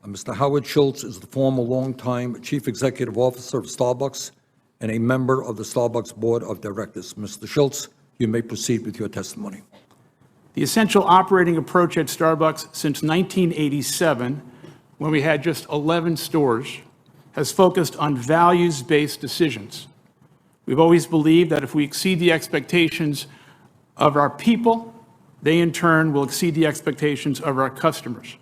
Mr. Howard Schultz is the former longtime Chief Executive Officer of Starbucks and a member of the Starbucks Board of Directors. Mr. Schultz, you may proceed with your testimony. The essential operating approach at Starbucks since 1987, when we had just 11 stores, has focused on values-based decisions. We've always believed that if we exceed the expectations of our people, they in turn will exceed the expectations of our customers.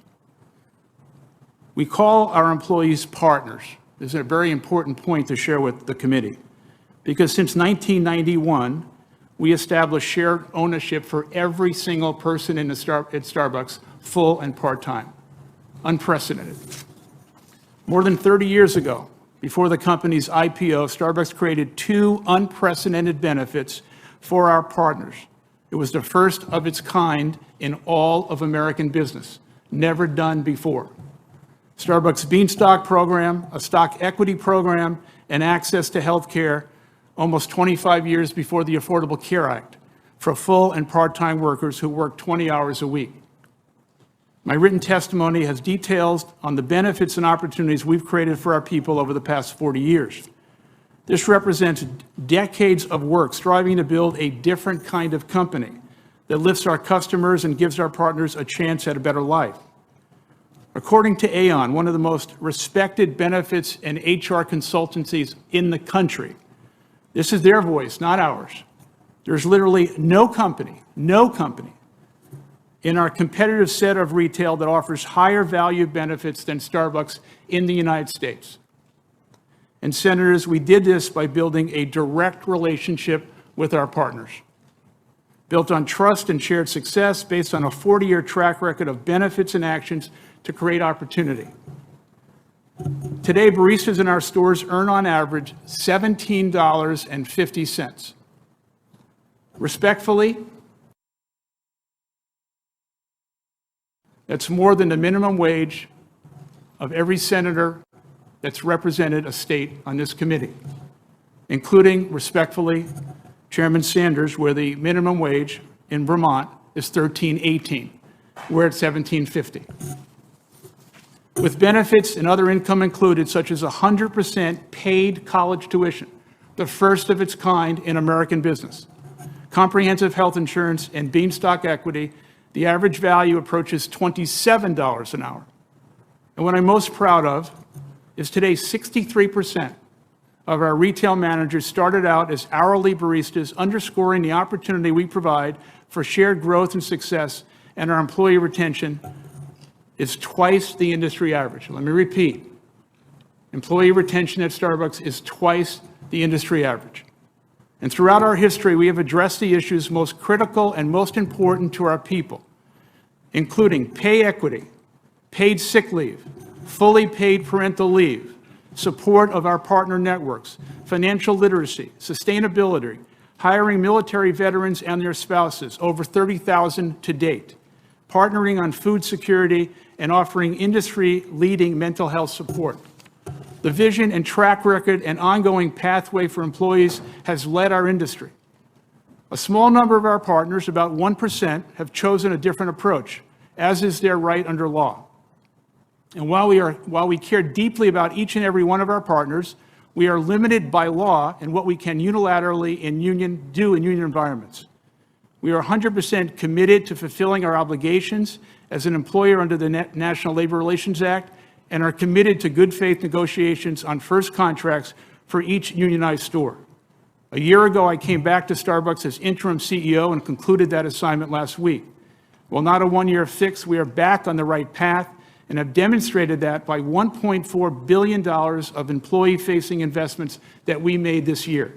We call our employees partners. This is a very important point to share with the committee, because since 1991, we established shared ownership for every single person at Starbucks, full and part-time. Unprecedented. More than 30 years ago, before the company's IPO, Starbucks created 2 unprecedented benefits for our partners. It was the first of its kind in all of American business, never done before. Starbucks Beanstalk program, a stock equity program, and access to health care almost 25 years before the Affordable Care Act for full and part-time workers who work 20 hours a week. My written testimony has details on the benefits and opportunities we've created for our people over the past 40 years. This represents decades of work striving to build a different kind of company that lifts our customers and gives our partners a chance at a better life. According to Aon, one of the most respected benefits and HR consultancies in the country, this is their voice, not ours. There's literally no company in our competitive set of retail that offers higher value benefits than Starbucks in the United States. And Senators, we did this by building a direct relationship with our partners, built on trust and shared success based on a 40-year track record of benefits and actions to create opportunity. Today, baristas in our stores earn on average $17.50. Respectfully, that's more than the minimum wage of every senator that's represented a state on this committee, including, respectfully, Chairman Sanders, where the minimum wage in Vermont is $13.18. We're at $17.50. With benefits and other income included, such as 100% paid college tuition, the first of its kind in American business, comprehensive health insurance, and Beanstalk equity, the average value approaches $27 an hour. And what I'm most proud of is today 63% of our retail managers started out as hourly baristas, underscoring the opportunity we provide for shared growth and success, and our employee retention is twice the industry average. Let me repeat. Employee retention at Starbucks is twice the industry average. And throughout our history, we have addressed the issues most critical and most important to our people, including pay equity, paid sick leave, fully paid parental leave, support of our partner networks, financial literacy, sustainability, hiring military veterans and their spouses, over 30,000 to date, partnering on food security, and offering industry-leading mental health support. The vision and track record and ongoing pathway for employees has led our industry. A small number of our partners, about 1%, have chosen a different approach, as is their right under law. And while we care deeply about each and every one of our partners, we are limited by law in what we can unilaterally do in union environments. We are 100% committed to fulfilling our obligations as an employer under the National Labor Relations Act, and are committed to good faith negotiations on first contracts for each unionized store. A year ago, I came back to Starbucks as interim CEO and concluded that assignment last week. While not a one-year fix, we are back on the right path and have demonstrated that by $1.4 billion of employee-facing investments that we made this year.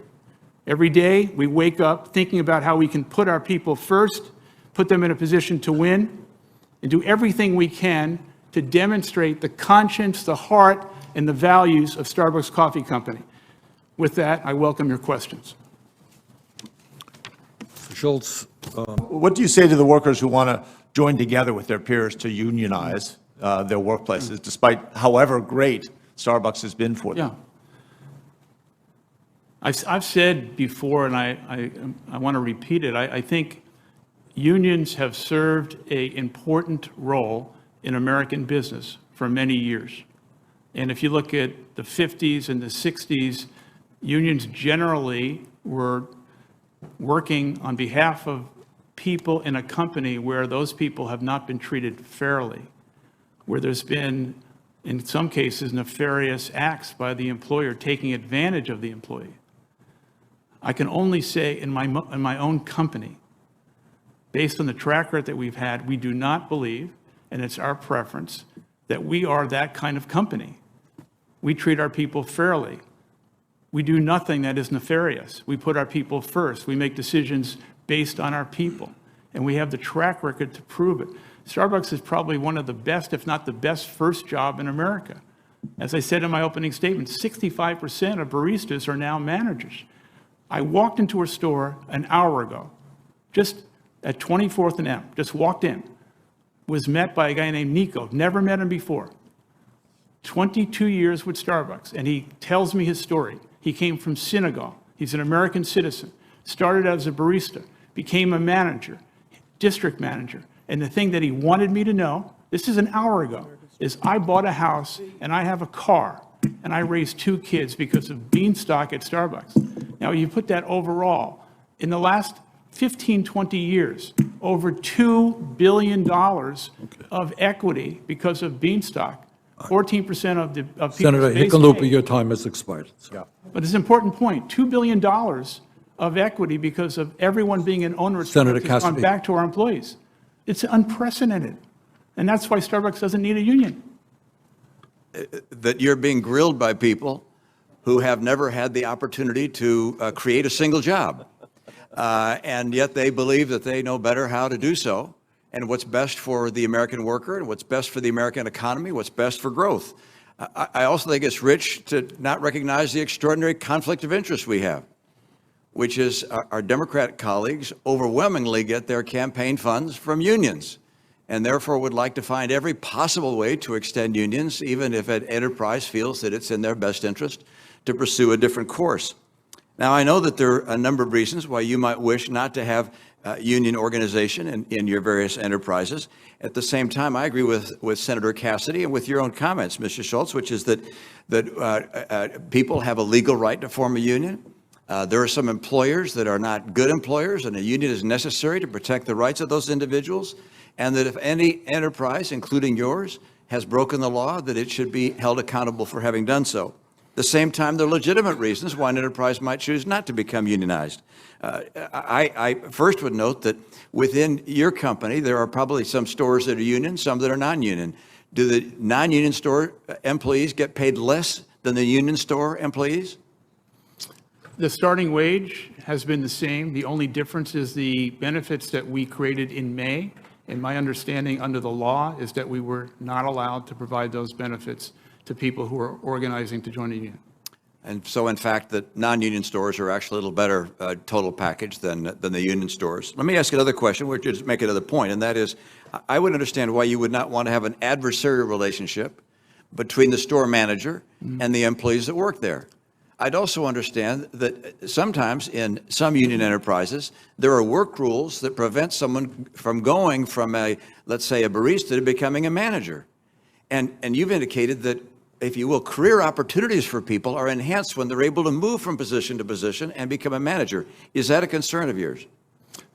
Every day, we wake up thinking about how we can put our people first, put them in a position to win, and do everything we can to demonstrate the conscience, the heart, and the values of Starbucks Coffee Company. With that, I welcome your questions. Mr. Schultz. What do you say to the workers who want to join together with their peers to unionize their workplaces, despite however great Starbucks has been for them? Yeah. I've said before, and I want to repeat it, I think unions have served an important role in American business for many years. And if you look at the 50s and the 60s, unions generally were working on behalf of people in a company where those people have not been treated fairly, where there's been, in some cases, nefarious acts by the employer taking advantage of the employee. I can only say in my own company, based on the track record that we've had, we do not believe, and it's our preference, that we are that kind of company. We treat our people fairly. We do nothing that is nefarious. We put our people first. We make decisions based on our people, and we have the track record to prove it. Starbucks is probably one of the best, if not the best, first job in America. As I said in my opening statement, 65% of baristas are now managers. I walked into a store an hour ago, just at 24th and M, just walked in, was met by a guy named Nico, never met him before. 22 years with Starbucks, and he tells me his story. He came from Senegal. He's an American citizen, started as a barista, became a manager, district manager. And the thing that he wanted me to know, this is an hour ago, is I bought a house and I have a car and I raised 2 kids because of beanstalk at Starbucks. Now you put that overall, in the last 15, 20 years, over $2 billion of equity because of beanstalk. 14% of people's Senator base Hickenlooper, pay. your time has expired. Yeah. But it's an important point, $2 billion of equity because of everyone being an owner. Senator Starbucks has gone Cassidy. back to our employees. It's unprecedented. And that's why Starbucks doesn't need a union. That you're being grilled by people who have never had the opportunity to create a single job. And yet they believe that they know better how to do so, and what's best for the American worker, and what's best for the American economy, what's best for growth. I also think it's rich to not recognize the extraordinary conflict of interest we have, which is our Democrat colleagues overwhelmingly get their campaign funds from unions, and therefore would like to find every possible way to extend unions, even if an enterprise feels that it's in their best interest to pursue a different course. Now, I know that there are a number of reasons why you might wish not to have union organization in your various enterprises. At the same time, I agree with Senator Cassidy and with your own comments, Mr. Schultz, which is that people have a legal right to form a union. There are some employers that are not good employers, and a union is necessary to protect the rights of those individuals, and that if any enterprise, including yours, has broken the law, that it should be held accountable for having done so. At the same time, there are legitimate reasons why an enterprise might choose not to become unionized. I first would note that within your company, there are probably some stores that are union, some that are non-union. Do the non-union store employees get paid less than the union store employees? The starting wage has been the same. The only difference is the benefits that we created in May. And my understanding under the law is that we were not allowed to provide those benefits to people who are organizing to join a union. And so, in fact, the non-union stores are actually a little better total package than the union stores. Let me ask another question, which is make another point, and that is, I would understand why you would not want to have an adversarial relationship between the store manager and the employees that work there. I'd also understand that sometimes in some union enterprises, there are work rules that prevent someone from going from let's say, a barista to becoming a manager. And you've indicated that, if you will, career opportunities for people are enhanced when they're able to move from position to position and become a manager. Is that a concern of yours?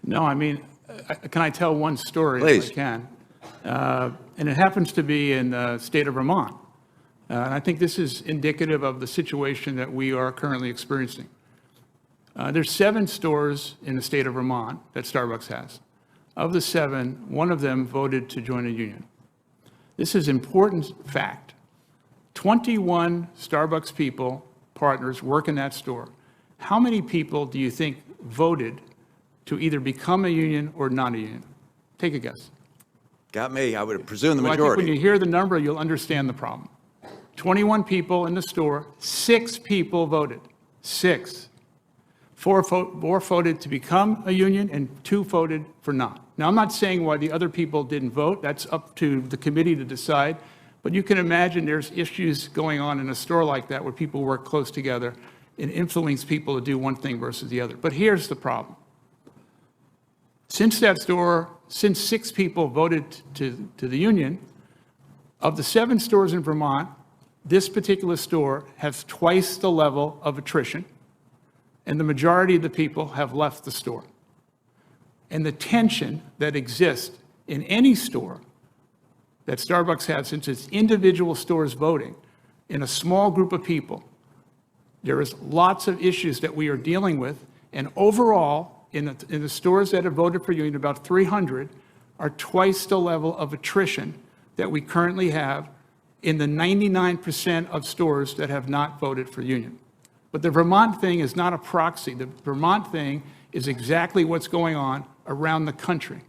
No, I mean, can I tell one story? Please. If I can? And it happens to be in the state of Vermont. And I think this is indicative of the situation that we are currently experiencing. There's 7 stores in the state of Vermont that Starbucks has. Of the 7, one of them voted to join a union. This is important fact. 21 Starbucks people, partners, work in that store. How many people do you think voted to either become a union or not a union? Take a guess. Got me. I would presume the Well, I think majority. when you hear the number, you'll understand the problem. 21 people in the store, 6 people voted. 6. 4 voted to become a union and 2 voted for not. Now, I'm not saying why the other people didn't vote. That's up to the committee to decide. But you can imagine there's issues going on in a store like that where people work close together and influence people to do one thing versus the other. But here's the problem. Since 6 people voted to the union, Of the 7 stores in Vermont, this particular store has twice the level of attrition, and the majority of the people have left the store. And the tension that exists in any store that Starbucks has, since it's individual stores voting, in a small group of people, there is lots of issues that we are dealing with, and overall, in the stores that have voted for union, about 300 are twice the level of attrition that we currently have in the 99% of stores that have not voted for union. But the Vermont thing is not a proxy. The Vermont thing is exactly what's going on around the country.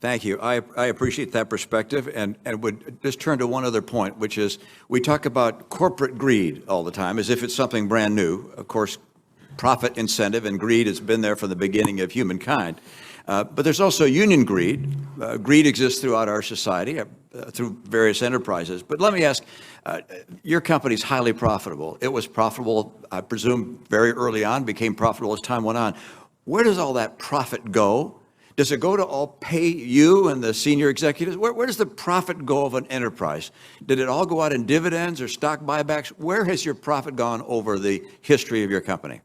Thank you. I appreciate that perspective, and would just turn to one other point, which is we talk about corporate greed all the time as if it's something brand new. Of course, profit incentive and greed has been there from the beginning of humankind. But there's also union greed. Greed exists throughout our society through various enterprises. But let me ask, your company's highly profitable. It was profitable, I presume, very early on, became profitable as time went on. Where does all that profit go? Does it go to all pay you and the senior executives? Where does the profit go of an enterprise? Did it all go out in dividends or stock buybacks? Where has your profit gone over the history of your company?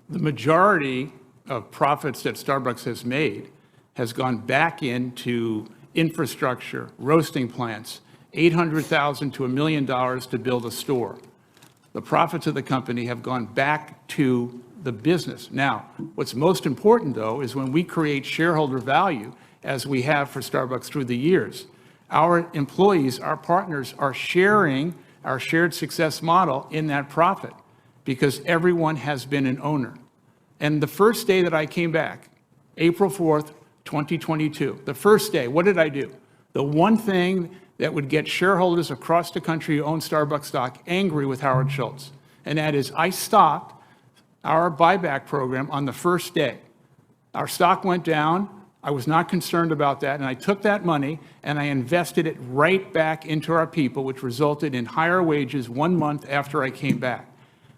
The majority of profits that Starbucks has made has gone back into infrastructure, roasting plants, $800,000 to $1 million to build a store. The profits of the company have gone back to the business. Now, what's most important, though, is when we create shareholder value, as we have for Starbucks through the years, our employees, our partners, are sharing our shared success model in that profit because everyone has been an owner. And the first day that I came back, April 4th, 2022, the first day, what did I do? The one thing that would get shareholders across the country who own Starbucks stock angry with Howard Schultz, and that is I stopped our buyback program on the first day. Our stock went down. I was not concerned about that, and I took that money and I invested it right back into our people, which resulted in higher wages 1 month after I came back.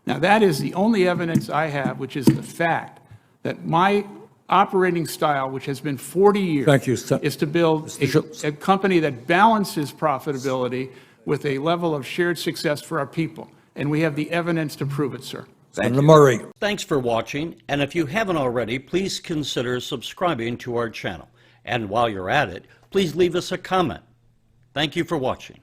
Now, that is the only evidence I have, which is the fact that my operating style, which has been 40 years, Thank you, sir. is to build Mr. Schultz. a company that balances profitability with a level of shared success for our people. And we have the evidence to prove it, sir. Senator Murray. Thanks for watching, and if you haven't already, please consider subscribing to our channel. And while you're at it, please leave us a comment. Thank you for watching.